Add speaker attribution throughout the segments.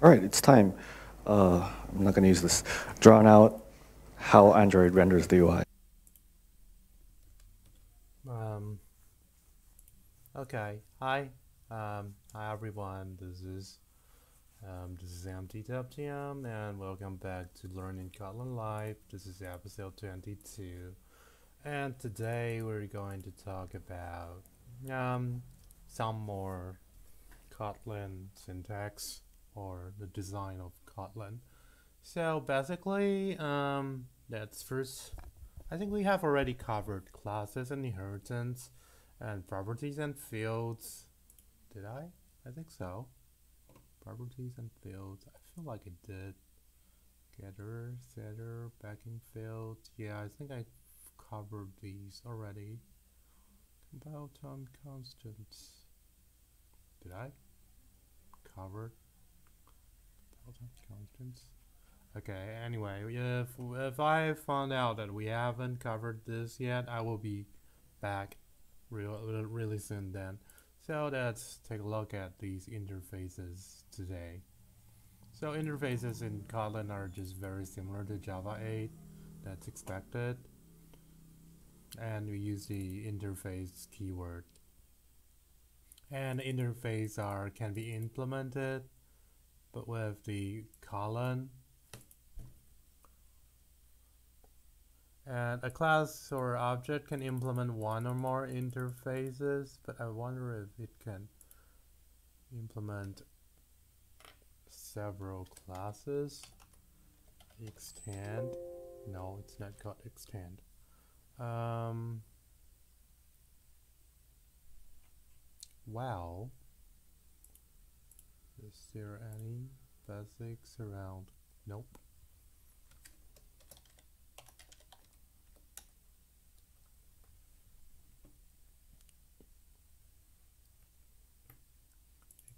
Speaker 1: All right, it's time. I'm not going to use this. Drawn out how Android renders the UI.
Speaker 2: Okay. Hi. Hi everyone. This is Untitled Chapter, and welcome back to Learning Kotlin Live. This is episode 22, and today we're going to talk about some more Kotlin syntax or the design of Kotlin. So basically, that's first. I think we have already covered classes and inheritance and properties and fields. Did I? I think so. Properties and fields. I feel like I did. Getter, setter, backing field. Yeah, I think I covered these already. Compile time constants. Did I? Covered compile time constants. Okay, anyway, if I found out that we haven't covered this yet, I will be back really soon then. So let's take a look at these interfaces today. So interfaces in Kotlin are just very similar to Java 8. That's expected. And we use the interface keyword. And interface can be implemented, but with the colon. And a class or object can implement one or more interfaces, but I wonder if it can implement several classes. Extend. No, it's not called extend. Well, is there any basics around? Nope.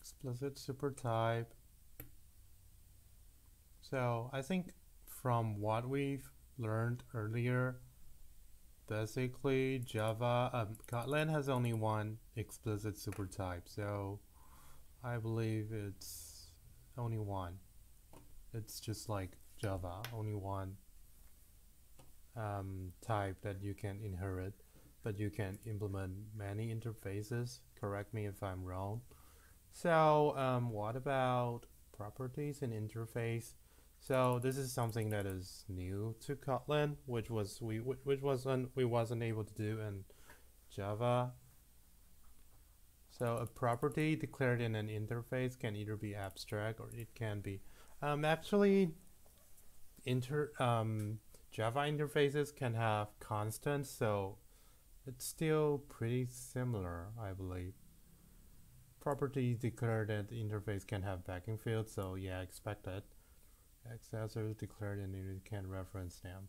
Speaker 2: Explicit supertype. So I think from what we've learned earlier, basically Kotlin has only one explicit supertype, so I believe it's only one. It's just like Java, only one type that you can inherit, but you can implement many interfaces. Correct me if I'm wrong. So what about properties and interface? So this is something that is new to Kotlin, which we wasn't able to do in Java. So a property declared in an interface can either be abstract or it can be actually Java interfaces can have constants, so it's still pretty similar, I believe. Properties declared at the interface can have backing fields, so yeah, expected. Accessors declared and it can reference them.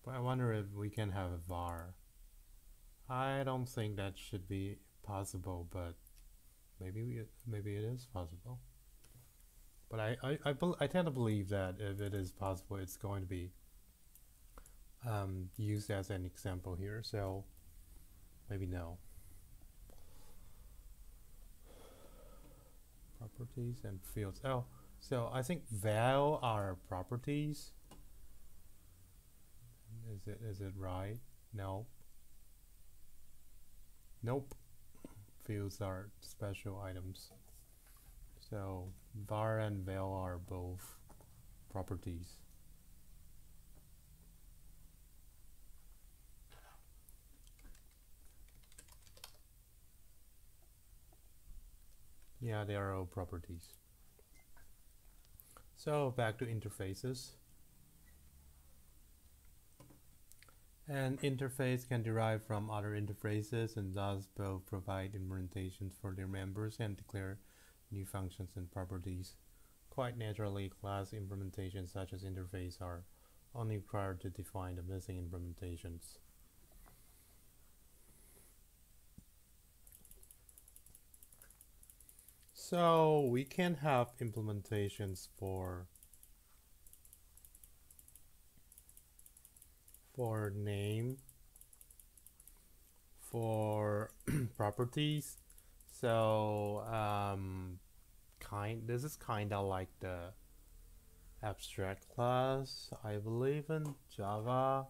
Speaker 2: But I wonder if we can have a var. I don't think that should be possible, but maybe it is possible. But I tend to believe that if it is possible, it's going to be used as an example here. So maybe no. Properties and fields. Oh, so I think val are properties. Is it right? No. Nope. Fields are special items. So var and val are both properties. Yeah, they are all properties. So back to interfaces. An interface can derive from other interfaces and thus both provide implementations for their members and declare new functions and properties. Quite naturally, class implementations such as interface are only required to define the missing implementations. So we can have implementations for name, for properties. So kind of like the abstract class, I believe, in Java.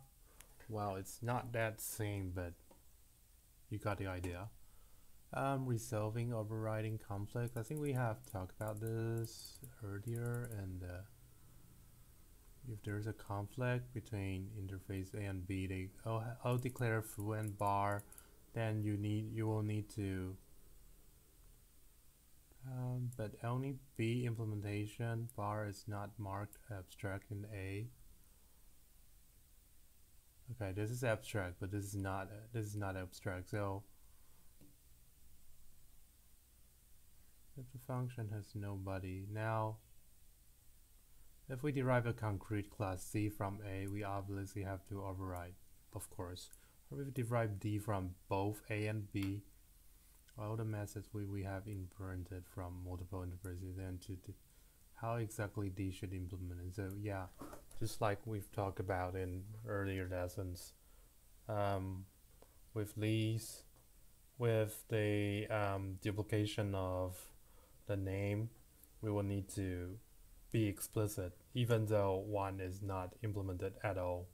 Speaker 2: Well, it's not that same, but you got the idea. Resolving overriding conflict. I think we have talked about this earlier, and if there's a conflict between interface A and B, I'll declare foo and bar. Then you will need to but only B implementation bar is not marked abstract in A. Okay, this is abstract, but this is not abstract. So if the function has no body, now if we derive a concrete class C from A, we obviously have to override, of course. Or if we derive D from both A and B, all the methods we have imprinted from multiple interfaces, and how exactly D should implement it. So yeah, just like we've talked about in earlier lessons, with these, with the duplication of the name, we will need to be explicit, even though one is not implemented at all.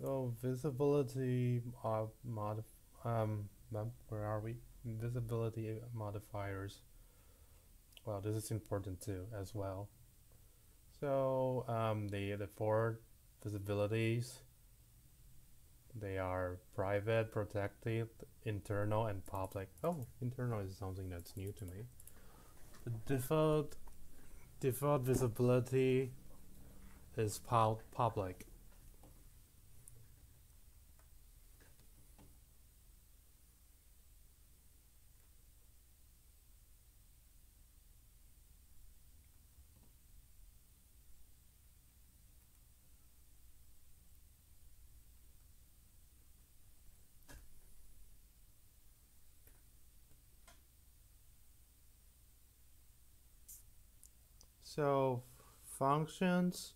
Speaker 2: So visibility of where are we? Visibility modifiers. Well, this is important too as well. So the four visibilities, they are private, protected, internal, and public. Oh, internal is something that's new to me. The default visibility is public. So functions,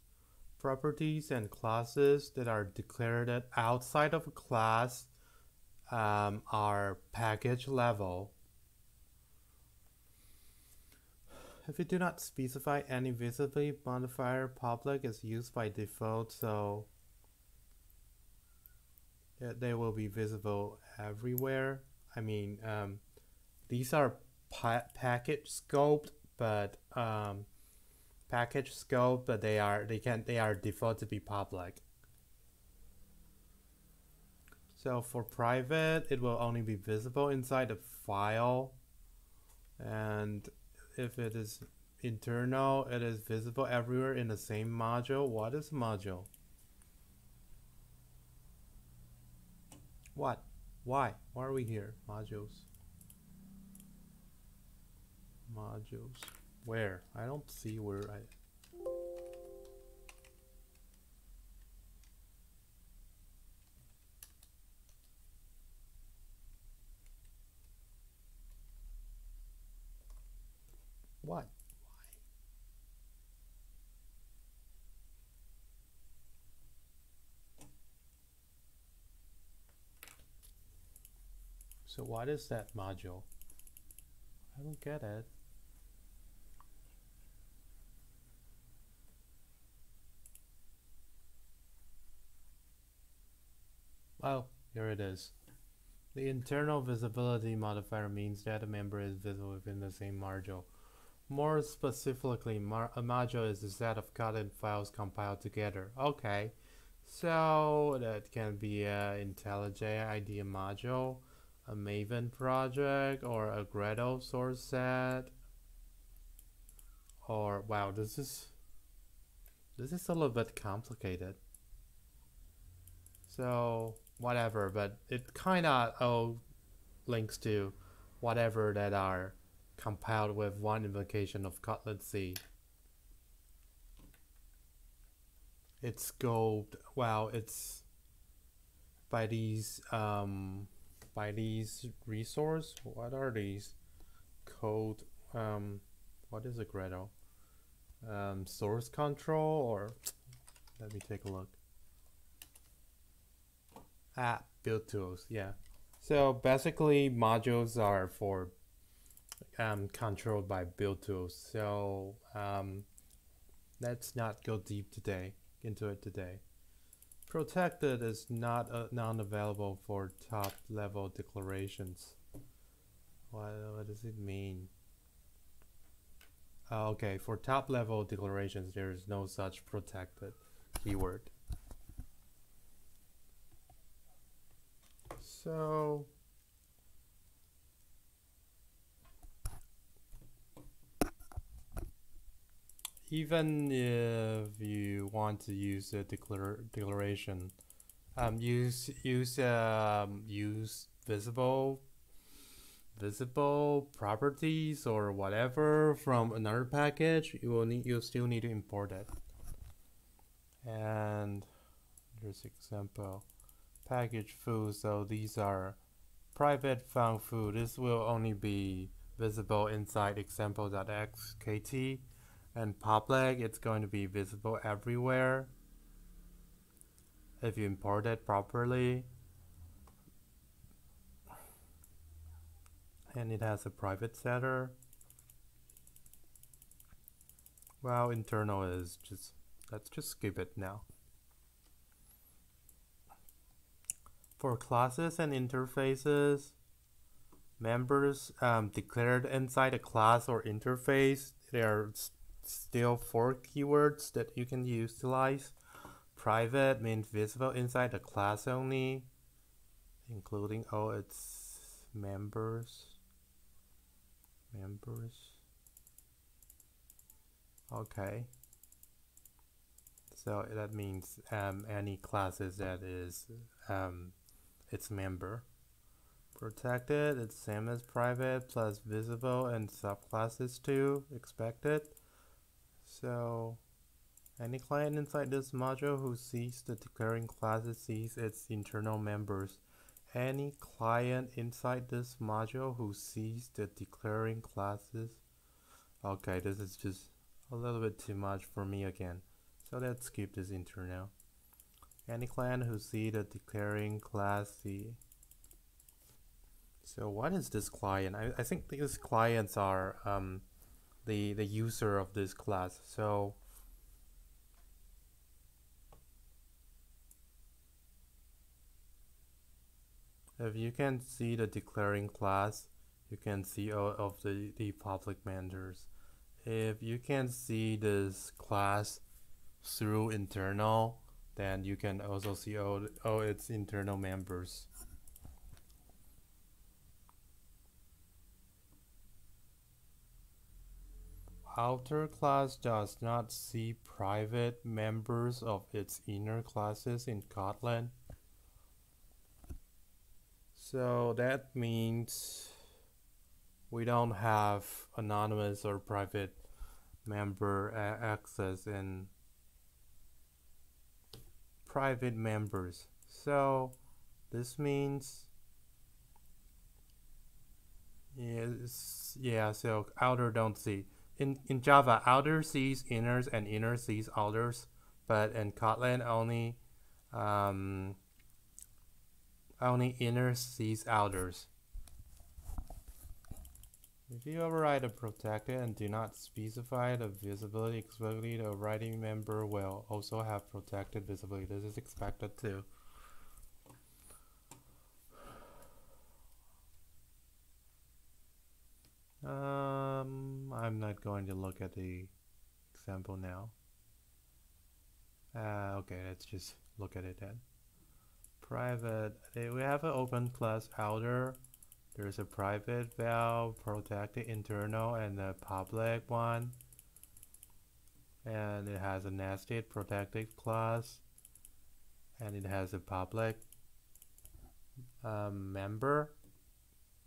Speaker 2: properties, and classes that are declared outside of a class are package level. If you do not specify any visibility modifier, public is used by default, so they will be visible everywhere. I mean, these are package scoped, but they are default to be public. So for private, it will only be visible inside a file, and if it is internal, it is visible everywhere in the same module. What is module? What? Why? Why are we here? Modules. Modules. Where? I don't see where I... What? Why? So what is that module? I don't get it. Oh, here it is. The internal visibility modifier means that a member is visible within the same module. More specifically, a module is a set of Kotlin files compiled together. Okay, so that can be an IntelliJ IDEA module, a Maven project, or a Gradle source set. Or wow, this is a little bit complicated. So whatever, but it kind of all links to whatever that are compiled with one invocation of Kotlin C. It's scoped, well, it's by these resource. What are these? Code, what is a Gradle? Source control, or let me take a look. Build tools, yeah. So basically modules are for controlled by build tools. So let's not go deep into it today. Protected is not non-available for top level declarations. What does it mean? Okay, for top level declarations, there is no such protected keyword. So even if you want to use a declaration, use visible properties or whatever from another package, you still need to import it. And here's example package foo. So these are private found foo. This will only be visible inside example.xkt, and public it's going to be visible everywhere if you import it properly. And it has a private setter. Well, internal is just, let's just skip it now. For classes and interfaces, members declared inside a class or interface, there are still 4 keywords that you can utilize. Private means visible inside the class only, including all its members. Okay. So that means any classes that is its member. Protected, it's same as private plus visible and subclasses too, expected. So any client inside this module who sees the declaring classes sees its internal members. Any client inside this module who sees the declaring classes. Okay, this is just a little bit too much for me again. So let's skip this internal. Any client who sees the declaring class see. So what is this client? I think these clients are the user of this class. So if you can see the declaring class, you can see all of the public members. If you can see this class through internal, then you can also see all its internal members. Outer class does not see private members of its inner classes in Kotlin. So that means we don't have anonymous or private member access in private members. So this means so outer don't see. In Java, outer sees inners and inner sees outers, but in Kotlin only inner sees outers. If you override a protected and do not specify the visibility explicitly, the overriding member will also have protected visibility. This is expected too. I'm not going to look at the example now. Okay, let's just look at it then. Private, we have an open class outer. There's a private val, protected internal, and a public one. And it has a nested protected class. And it has a public member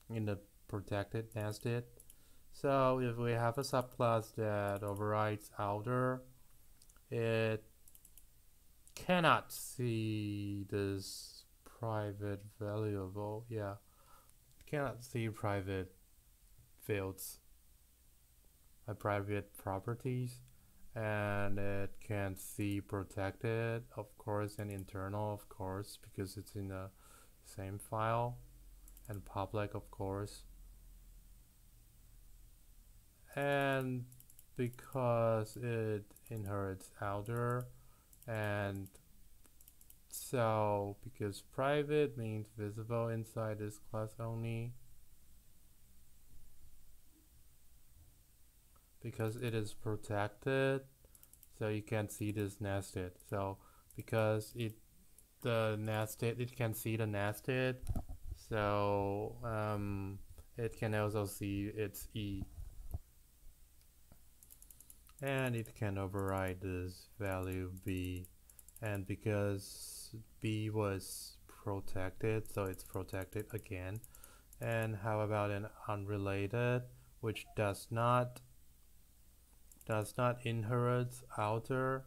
Speaker 2: in the protected nested. So if we have a subclass that overrides outer, it cannot see this private variable. Yeah, cannot see private fields, private properties, and it can see protected, of course, and internal, of course, because it's in the same file, and public, of course. and because it inherits outer, and so because private means visible inside this class only, because it is protected, so you can't see this nested. So because it can see the nested, so it can also see its E, and it can override this value B, and because B was protected, so it's protected again. And how about an unrelated, which does not inherit outer,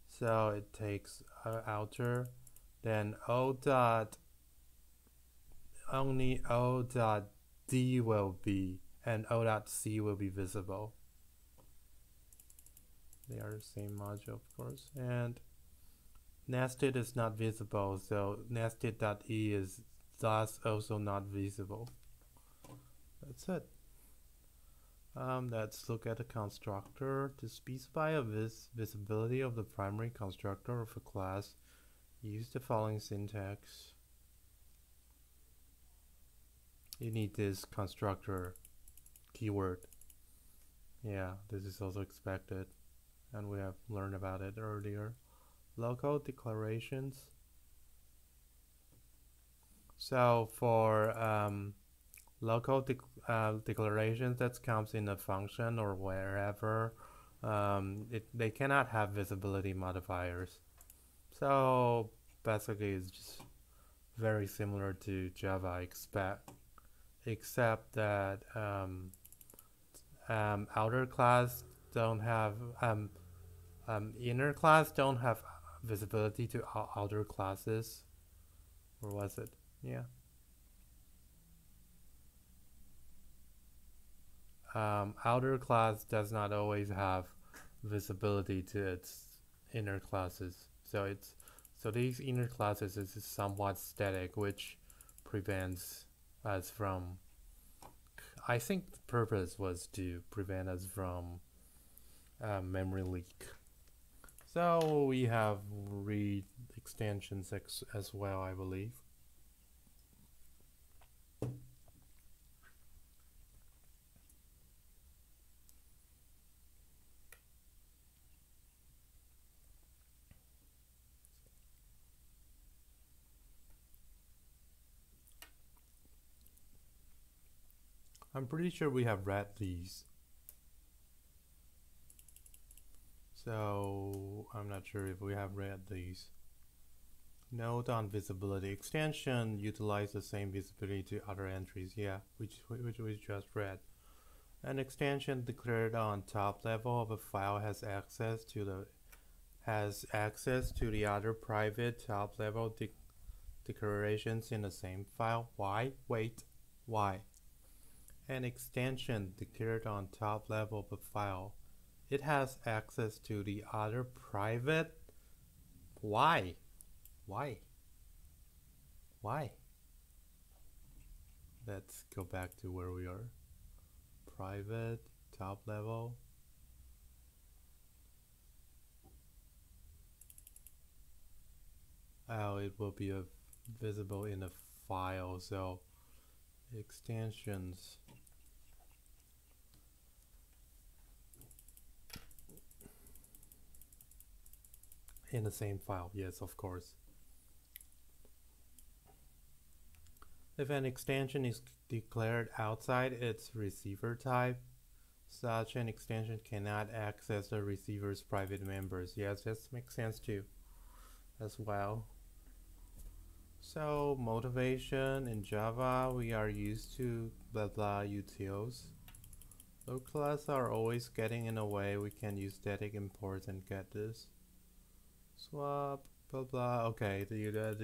Speaker 2: so it takes outer, then only O dot D will be, and O dot C will be visible. They are the same module, of course. And nested is not visible, so nested.e is thus also not visible. That's it. Let's look at the constructor. To specify a visibility of the primary constructor of a class, use the following syntax. You need this constructor keyword. Yeah, this is also expected, and we have learned about it earlier. Local declarations. So for local declarations that comes in a function or wherever, they cannot have visibility modifiers. So basically it's just very similar to Java, except that outer class don't have inner class don't have visibility to outer classes, or was it? Yeah. Outer class does not always have visibility to its inner classes, so these inner classes is somewhat static, which prevents us from, I think the purpose was to prevent us from memory leak. So we have read extensions as well, I believe. I'm pretty sure we have read these. So I'm not sure if we have read these. Note on visibility. Extension utilize the same visibility to other entries. Yeah, which we just read. An extension declared on top level of a file has access to the other private top level declarations in the same file. Why? Wait, why? An extension declared on top level of a file, it has access to the other private. Why? Let's go back to where we are. Private top level. Oh, it will be visible in a file, so extensions in the same file. Yes, of course. If an extension is declared outside its receiver type, such an extension cannot access the receiver's private members. Yes, that makes sense too as well. So motivation in Java, we are used to blah blah utils. Local classes are always getting in the way. We can use static imports and get this. Swap, blah blah. Okay,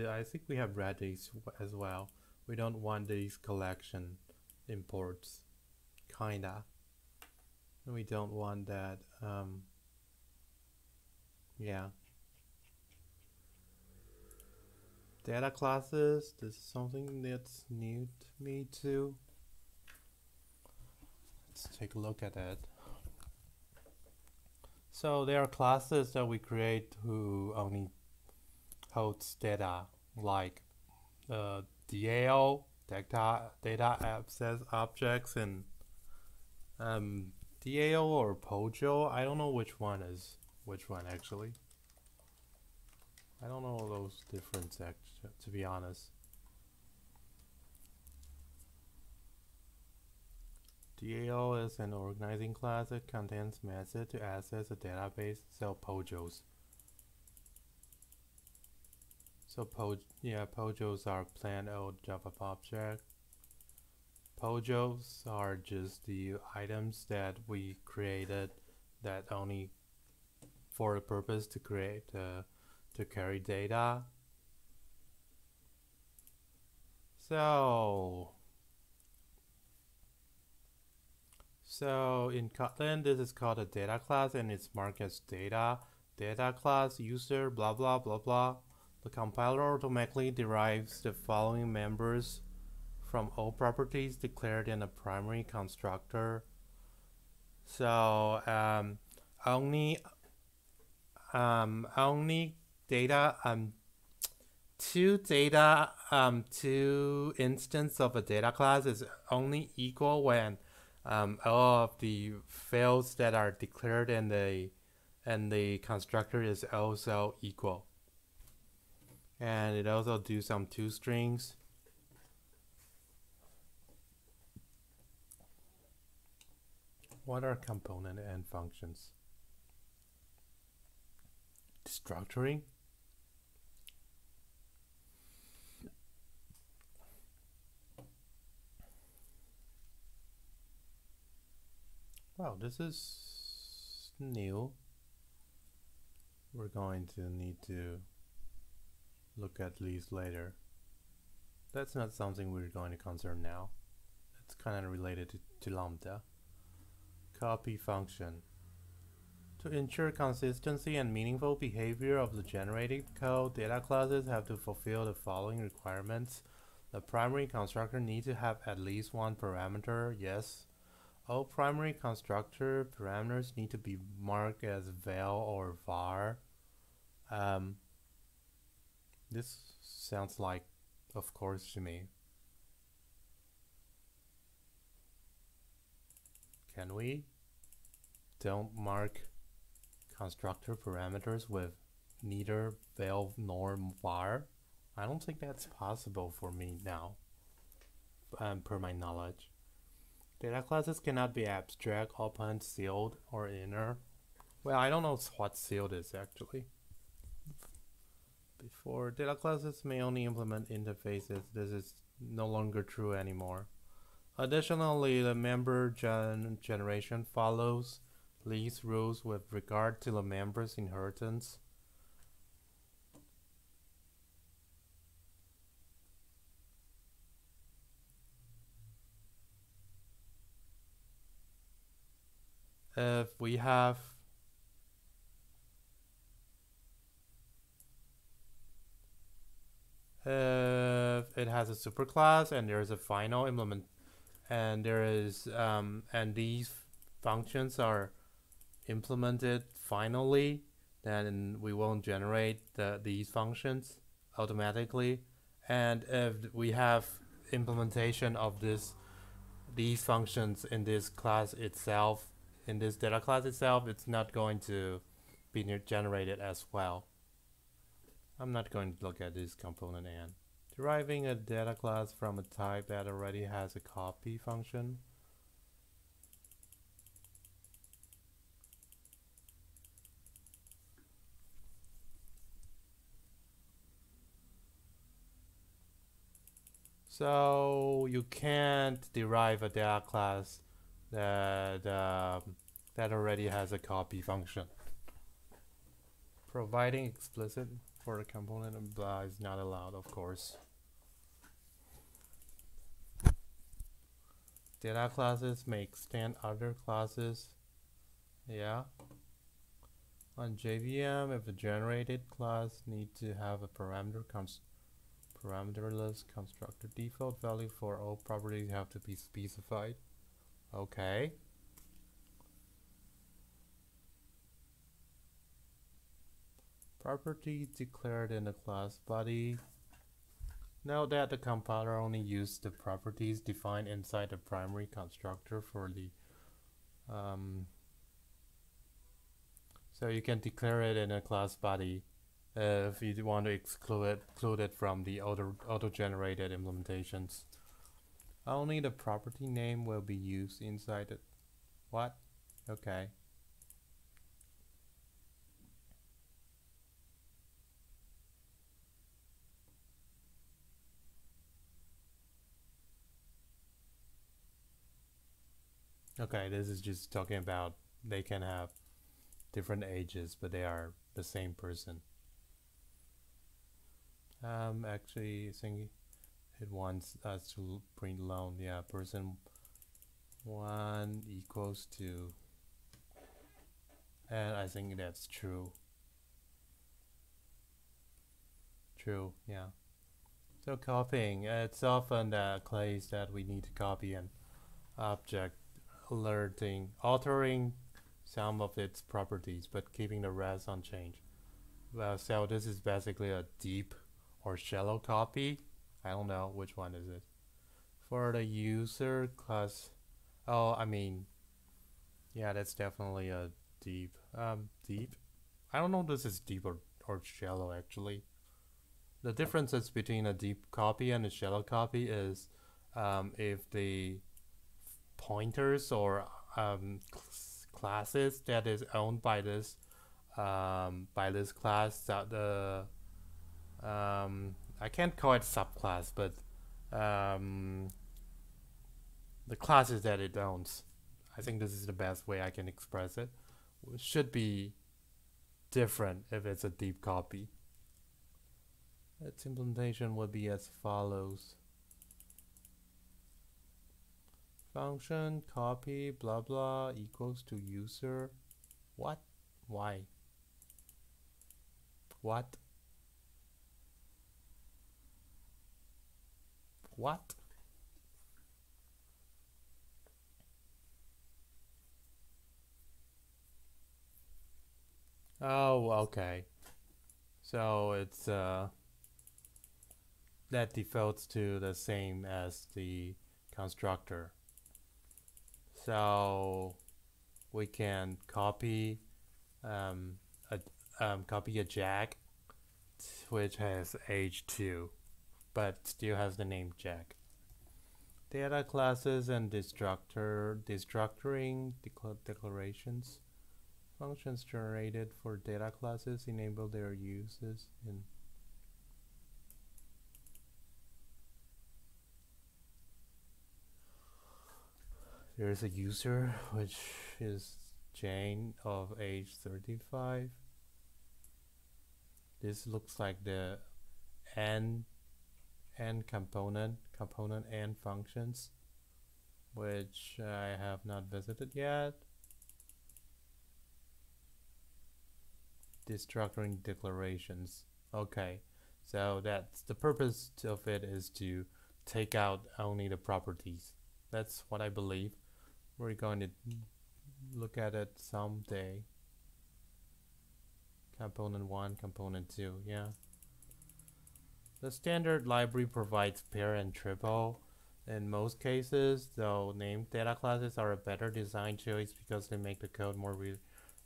Speaker 2: I think we have read these as well. We don't want these collection imports, kinda. We don't want that. Yeah. Data classes, this is something that's new to me too. Let's take a look at that. So there are classes that we create who only holds data, like DAO, data access objects, and DAO or POJO. I don't know which one is which one actually. I don't know those difference to be honest. DAO is an organizing class that contains methods to access a database, so POJOs. So POJOs are plain old Java object. POJOs are just the items that we created that only for the purpose to create to carry data. So in Kotlin, this is called a data class, and it's marked as data class user blah blah blah blah. The compiler automatically derives the following members from all properties declared in a primary constructor. So only data two instance of a data class is only equal when all of the fields that are declared in the constructor is also equal. And it also do some toStrings. What are component and functions? Destructuring. Wow, this is new. We're going to need to look at these later. That's not something we're going to concern now. It's kind of related to Lambda. Copy function. To ensure consistency and meaningful behavior of the generated code, data classes have to fulfill the following requirements. The primary constructor needs to have at least one parameter, yes. All primary constructor parameters need to be marked as val or var. This sounds like of course to me. Can we? Don't mark constructor parameters with neither val nor var. I don't think that's possible for me now, per my knowledge. Data classes cannot be abstract, open, sealed, or inner. Well, I don't know what sealed is actually. Before, data classes may only implement interfaces. This is no longer true anymore. Additionally, the member generation follows these rules with regard to the member's inheritance. If we have if it has a superclass and there is a final implement and there is and these functions are implemented finally, then we won't generate these functions automatically. And if we have implementation of these functions in this class itself, in this data class itself, it's not going to be generated as well. I'm not going to look at this component and deriving a data class from a type that already has a copy function. So you can't derive a data class that already has a copy function. Providing explicit for a component and blah is not allowed, of course. Data classes may extend other classes. Yeah. On JVM, if a generated class needs to have a parameterless constructor, default value for all properties have to be specified. Okay. Property declared in the class body. Note that the compiler only uses the properties defined inside the primary constructor for the so you can declare it in a class body if you want to exclude it from the auto-generated implementations. Only the property name will be used inside it. What? Okay. Okay, this is just talking about they can have different ages, but they are the same person. Actually, I think it wants us to print alone. Yeah, person 1 equals to, and I think that's true. True, yeah. So copying, it's often the case that we need to copy an object, altering some of its properties, but keeping the rest unchanged. Well, so this is basically a deep or shallow copy. I don't know which one is it. For the user class, oh, I mean, yeah, that's definitely a deep. Deep? I don't know if this is deep or shallow actually. The differences between a deep copy and a shallow copy is if the pointers or classes that is owned by this class, that the I can't call it subclass, but the classes that it owns, I think this is the best way I can express it, should be different if it's a deep copy. Its implementation would be as follows. Function copy blah blah equals to user. What? Why? What? What? Oh, okay. So it's that defaults to the same as the constructor. So we can copy copy a Jack which has age 2 but still has the name Jack. Data classes and destructuring declarations. Functions generated for data classes enable their uses in there is a user which is Jane of age 35. This looks like the n component n functions, which I have not visited yet. Destructuring declarations. Okay, so that's the purpose of it, is to take out only the properties. That's what I believe. We're going to look at it someday. Component 1, component 2, yeah. The standard library provides pair and triple in most cases, though named data classes are a better design choice because they make the code more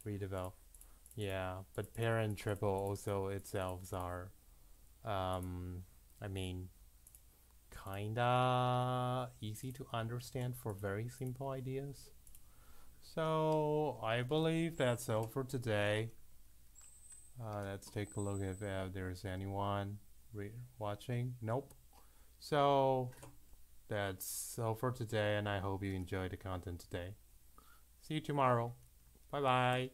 Speaker 2: readable. Yeah, but pair and triple also itself are, I mean, kinda easy to understand for very simple ideas. So I believe that's all for today. Let's take a look if there's anyone watching. Nope. So that's all for today, and I hope you enjoyed the content today. See you tomorrow. Bye bye.